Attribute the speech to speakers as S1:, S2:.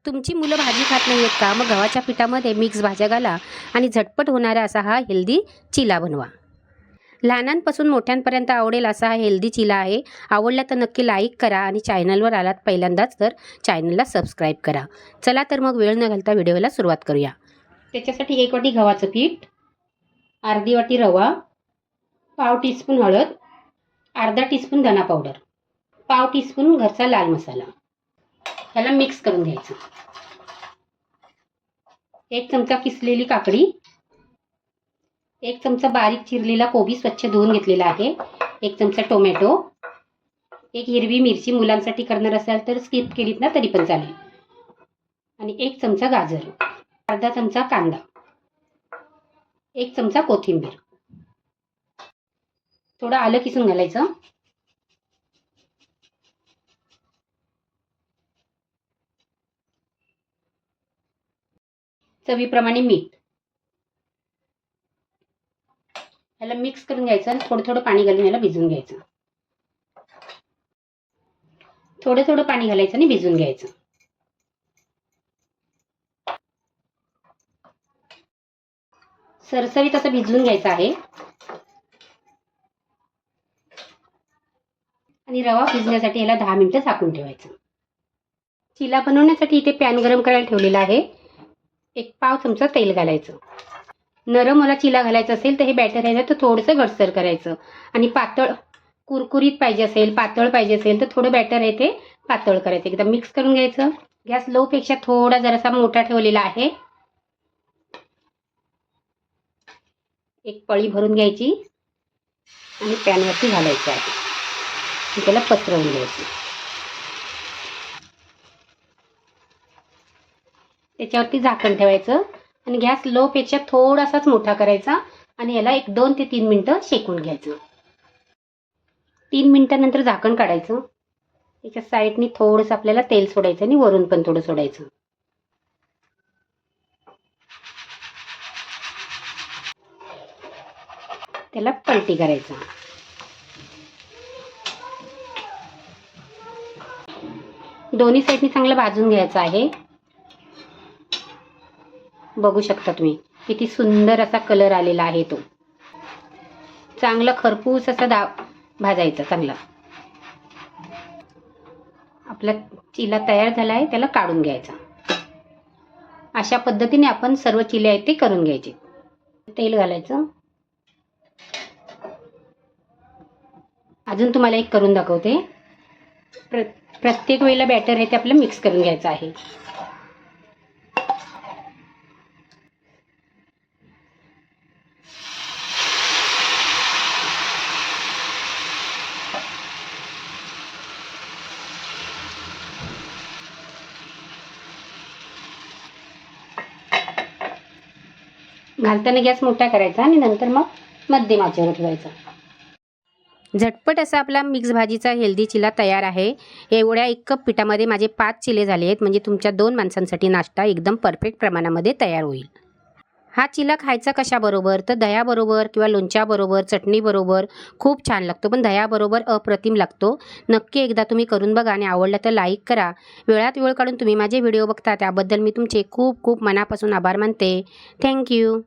S1: तुमची मुलं भाजी खात नाही आहेत का? मग गव्हाच्या पिठामध्ये मिक्स भाज्या घाला आणि झटपट होणारा असा हा हेल्दी चिला बनवा. लहानांपासून मोठ्यांपर्यंत आवडेल असा हा हेल्दी चिला आहे. आवडला तर नक्की लाईक करा आणि चॅनलवर आलात पहिल्यांदाच तर चॅनलला सबस्क्राईब करा. चला तर मग वेळ न घालता व्हिडिओला सुरुवात करूया. त्याच्यासाठी 1 वाटी गव्हाचं पीठ, अर्धी वाटी रवा, पाव टीस्पून हळद, अर्धा टीस्पून धना पावडर, पाव टीस्पून घरचा लाल मसाला. ह्याला मिक्स करून घ्यायचं. 1 चमचा किसलेली काकडी, 1 चमचा बारीक चिरलेला कोबी स्वच्छ धुवून घेतलेला आहे, 1 चमचा टोमॅटो, 1 हिरवी मिरची मुलांसाठी करणार असाल तर स्किप केलीत ना तरी पण चालेल, आणि 1 चमचा गाजर, अर्धा चमचा कांदा, 1 चमचा कोथिंबीर, थोडं आलं किसून घालायचं, चवीप्रमाणे मीठ. याला मिक्स करून घ्यायचं आणि थोडं थोडं पाणी घालून याला भिजवून घ्यायचं. थोडं थोडं पाणी घालायचं आणि भिजवून घ्यायचं. सरसरीत असं भिजवून घ्यायचं आहे. आणि रवा भिजण्यासाठी याला 10 मिनिटं झाकून ठेवायचं. चिला बनवण्यासाठी इथे पॅन गरम करायला ठेवलेला आहे. 1 पाव चमचा तेल घालायचं. नरम मला चिला घालायचं असेल तर हे बॅटर आहे तर थोडंसं घट्टसर करायचं, आणि पातळ कुरकुरीत पाहिजे असेल, पातळ पाहिजे असेल तर थोडं बॅटर आहे ते पातळ करायचं. एकदा मिक्स करून घ्यायचं. गॅस लो पेक्षा थोडा जरासा मोठा ठेवलेला आहे. एक पळी भरून घ्यायची आणि पॅनवरती घालायचं आहे. त्याला पसरवून घ्यायचं. त्याच्यावरती झाकण ठेवायचं आणि गॅस लो पेक्षा थोडासाच मोठा करायचा आणि याला 2 ते 3 मिनिटं शेकून घ्यायचं. 3 मिनिटांनंतर झाकण काढायचं. त्याच्या साईडनी थोडंसं आपल्याला तेल सोडायचं आणि वरून पण थोडं सोडायचं. त्याला पलटी करायचं. दोन्ही साईडनी चांगलं भाजून घ्यायचं आहे. बघू शकता तुम्ही किती सुंदर असा कलर आलेला आहे. तो चांगला खरपूस असा भाजायचा चांगला. आपला चिला तयार झाला आहे. त्याला काढून घ्यायचा. अशा पद्धतीने आपण सर्व चिले आहेत ते करून घ्यायचे. तेल घालायचं. अजून तुम्हाला एक करून दाखवते. प्रत्येक वेळेला बॅटर आहे ते आपलं मिक्स करून घ्यायचं आहे. घालताना गॅस मोठा करायचा आणि नंतर मग मध्यम आचेवर ठेवायचा. झटपट असा आपला मिक्स भाजीचा हेल्दी चिला तयार आहे. एवढ्या 1 कप पिठामध्ये माझे 5 चिले झाले आहेत. म्हणजे तुमच्या 2 माणसांसाठी नाश्ता एकदम परफेक्ट प्रमाणामध्ये तयार होईल. हा चिला खायचा कशाबरोबर तर दह्याबरोबर किंवा लोणच्याबरोबर, चटणीबरोबर खूप छान लागतो. पण दह्याबरोबर अप्रतिम लागतो. नक्की एकदा तुम्ही करून बघा आणि आवडला तर लाईक करा. वेळात वेळ काढून तुम्ही माझे व्हिडिओ बघता त्याबद्दल मी तुमचे खूप खूप मनापासून आभार मानते. थँक्यू.